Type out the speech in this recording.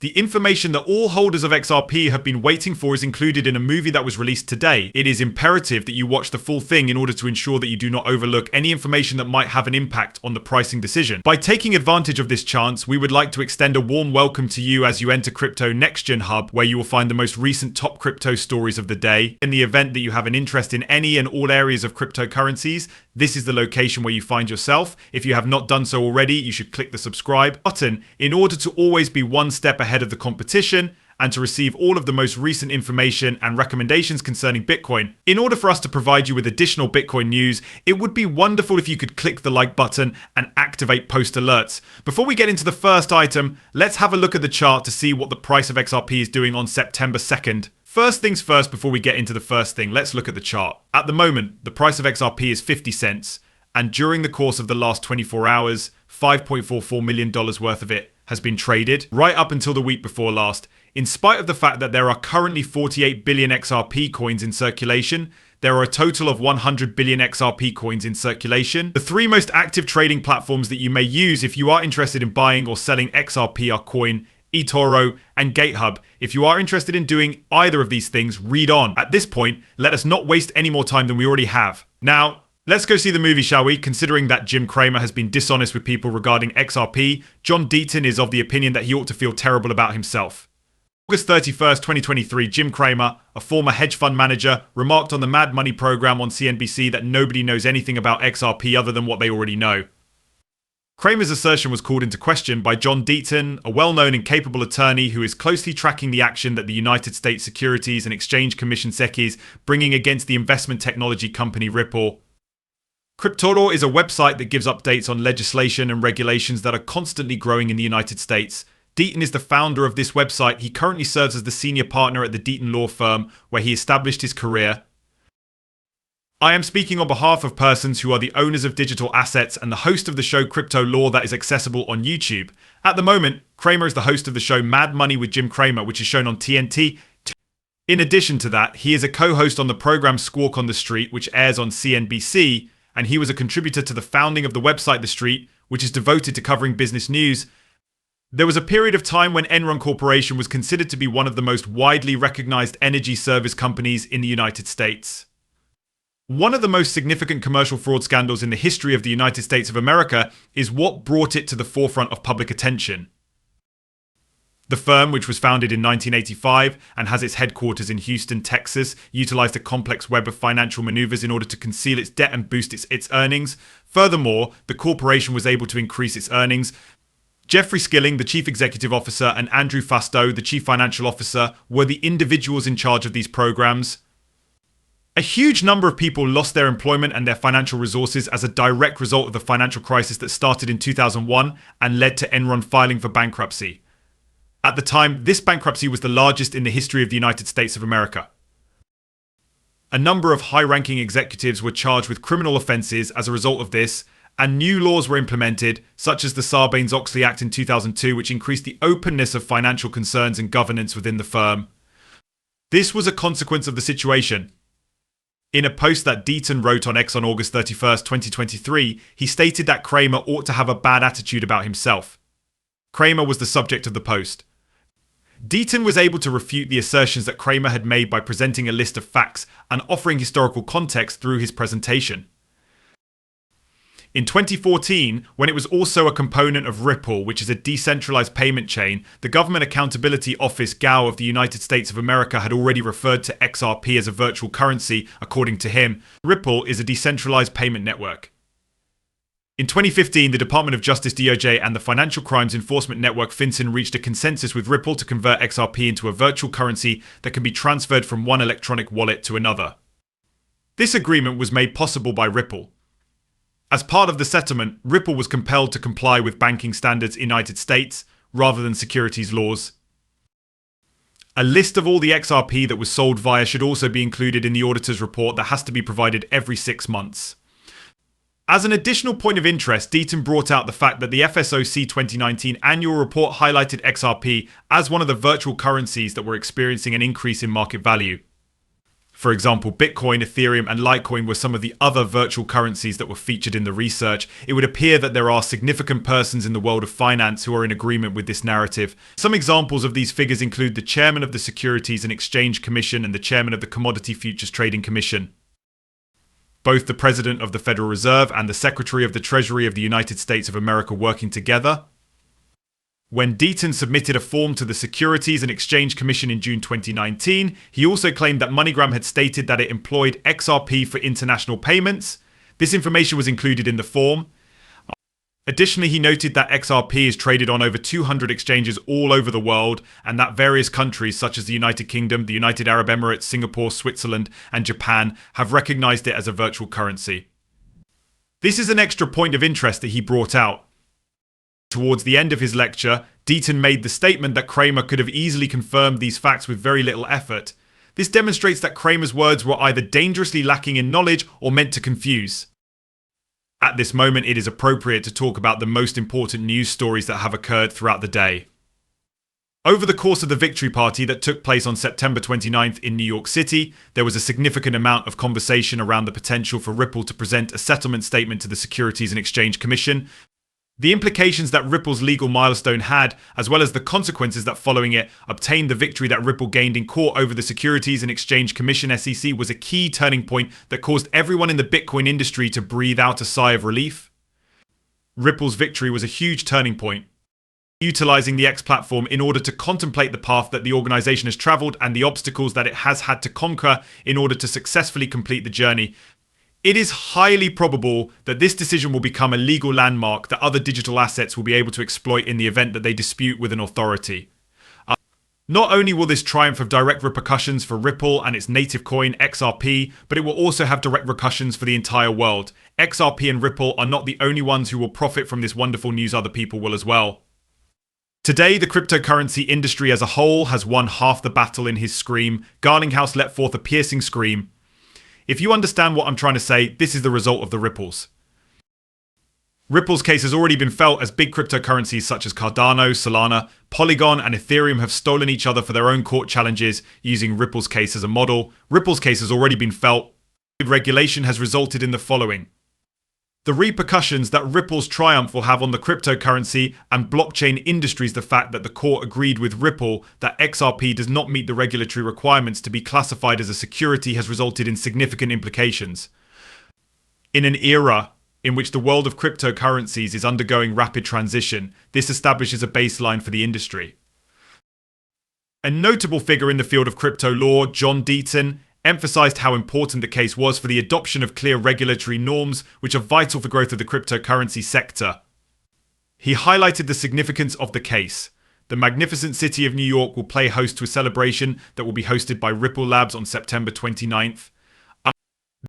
The information that all holders of XRP have been waiting for is included in a movie that was released today. It is imperative that you watch the full thing in order to ensure that you do not overlook any information that might have an impact on the pricing decision. By taking advantage of this chance, we would like to extend a warm welcome to you as you enter Crypto Next Gen Hub, where you will find the most recent top crypto stories of the day. In the event that you have an interest in any and all areas of cryptocurrencies, this is the location where you find yourself. If you have not done so already, you should click the subscribe button in order to always be one step ahead of the competition and to receive all of the most recent information and recommendations concerning Bitcoin. In order for us to provide you with additional Bitcoin news, it would be wonderful if you could click the like button and activate post alerts. Before we get into the first item, let's have a look at the chart to see what the price of XRP is doing on September 2nd. First things first, before we get into the first thing, let's look at the chart. At the moment, the price of XRP is 50 cents, and during the course of the last 24 hours, $5.44 million worth of it has been traded, right up until the week before last. In spite of the fact that there are currently 48 billion XRP coins in circulation, there are a total of 100 billion XRP coins in circulation. The three most active trading platforms that you may use if you are interested in buying or selling XRP are Coin, eToro, and GateHub. If you are interested in doing either of these things, read on. At this point, let us not waste any more time than we already have. Now, let's go see the movie, shall we? Considering that Jim Cramer has been dishonest with people regarding XRP, John Deaton is of the opinion that he ought to feel terrible about himself. August 31st, 2023, Jim Cramer, a former hedge fund manager, remarked on the Mad Money program on CNBC that nobody knows anything about XRP other than what they already know. Cramer's assertion was called into question by John Deaton, a well-known and capable attorney who is closely tracking the action that the United States Securities and Exchange Commission SEC is bringing against the investment technology company Ripple. Cryptoro is a website that gives updates on legislation and regulations that are constantly growing in the United States. Deaton is the founder of this website. He currently serves as the senior partner at the Deaton law firm, where he established his career. I am speaking on behalf of persons who are the owners of digital assets and the host of the show Crypto Law that is accessible on YouTube. At the moment, Cramer is the host of the show Mad Money with Jim Cramer, which is shown on TNT. In addition to that, he is a co-host on the program Squawk on the Street, which airs on CNBC, and he was a contributor to the founding of the website The Street, which is devoted to covering business news. There was a period of time when Enron Corporation was considered to be one of the most widely recognized energy service companies in the United States. One of the most significant commercial fraud scandals in the history of the United States of America is what brought it to the forefront of public attention. The firm, which was founded in 1985 and has its headquarters in Houston, Texas, utilized a complex web of financial maneuvers in order to conceal its debt and boost its earnings. Furthermore, the corporation was able to increase its earnings. Jeffrey Skilling, the chief executive officer, and Andrew Fastow, the chief financial officer, were the individuals in charge of these programs. A huge number of people lost their employment and their financial resources as a direct result of the financial crisis that started in 2001 and led to Enron filing for bankruptcy. At the time, this bankruptcy was the largest in the history of the United States of America. A number of high-ranking executives were charged with criminal offenses as a result of this, and new laws were implemented, such as the Sarbanes-Oxley Act in 2002, which increased the openness of financial concerns and governance within the firm. This was a consequence of the situation. In a post that Deaton wrote on X on August 31st, 2023, he stated that Cramer ought to have a bad attitude about himself. Cramer was the subject of the post. Deaton was able to refute the assertions that Cramer had made by presenting a list of facts and offering historical context through his presentation. In 2014, when it was also a component of Ripple, which is a decentralized payment chain, the Government Accountability Office (GAO) of the United States of America had already referred to XRP as a virtual currency. According to him, Ripple is a decentralized payment network. In 2015, the Department of Justice DOJ and the Financial Crimes Enforcement Network FinCEN reached a consensus with Ripple to convert XRP into a virtual currency that can be transferred from one electronic wallet to another. This agreement was made possible by Ripple. As part of the settlement, Ripple was compelled to comply with banking standards in the United States rather than securities laws. A list of all the XRP that was sold via should also be included in the auditor's report that has to be provided every 6 months. As an additional point of interest, Deaton brought out the fact that the FSOC 2019 annual report highlighted XRP as one of the virtual currencies that were experiencing an increase in market value. For example, Bitcoin, Ethereum, and Litecoin were some of the other virtual currencies that were featured in the research. It would appear that there are significant persons in the world of finance who are in agreement with this narrative. Some examples of these figures include the chairman of the Securities and Exchange Commission and the chairman of the Commodity Futures Trading Commission. Both the president of the Federal Reserve and the secretary of the Treasury of the United States of America working together. When Deaton submitted a form to the Securities and Exchange Commission in June 2019, he also claimed that MoneyGram had stated that it employed XRP for international payments. This information was included in the form. Additionally, he noted that XRP is traded on over 200 exchanges all over the world, and that various countries such as the United Kingdom, the United Arab Emirates, Singapore, Switzerland, and Japan have recognized it as a virtual currency. This is an extra point of interest that he brought out. Towards the end of his lecture, Deaton made the statement that Cramer could have easily confirmed these facts with very little effort. This demonstrates that Cramer's words were either dangerously lacking in knowledge or meant to confuse. At this moment, it is appropriate to talk about the most important news stories that have occurred throughout the day. Over the course of the victory party that took place on September 29th in New York City, there was a significant amount of conversation around the potential for Ripple to present a settlement statement to the Securities and Exchange Commission. The implications that Ripple's legal milestone had, as well as the consequences that following it obtained the victory that Ripple gained in court over the Securities and Exchange Commission (SEC), was a key turning point that caused everyone in the Bitcoin industry to breathe out a sigh of relief. Ripple's victory was a huge turning point, utilizing the X platform in order to contemplate the path that the organization has traveled and the obstacles that it has had to conquer in order to successfully complete the journey. It is highly probable that this decision will become a legal landmark that other digital assets will be able to exploit in the event that they dispute with an authority. Not only will this triumph have direct repercussions for Ripple and its native coin XRP, but it will also have direct repercussions for the entire world. XRP and Ripple are not the only ones who will profit from this wonderful news, other people will as well. Today, the cryptocurrency industry as a whole has won half the battle in his scream. Garlinghouse let forth a piercing scream. If you understand what I'm trying to say, this is the result of the ripples. Ripple's case has already been felt as big cryptocurrencies such as Cardano, Solana, Polygon, and Ethereum have stolen each other for their own court challenges using Ripple's case as a model. Ripple's case has already been felt. Regulation has resulted in the following. The repercussions that Ripple's triumph will have on the cryptocurrency and blockchain industries, the fact that the court agreed with Ripple that XRP does not meet the regulatory requirements to be classified as a security, has resulted in significant implications. In an era in which the world of cryptocurrencies is undergoing rapid transition, this establishes a baseline for the industry. A notable figure in the field of crypto law, John Deaton, emphasized how important the case was for the adoption of clear regulatory norms which are vital for growth of the cryptocurrency sector. He highlighted the significance of the case. The magnificent city of New York will play host to a celebration that will be hosted by Ripple Labs on September 29th.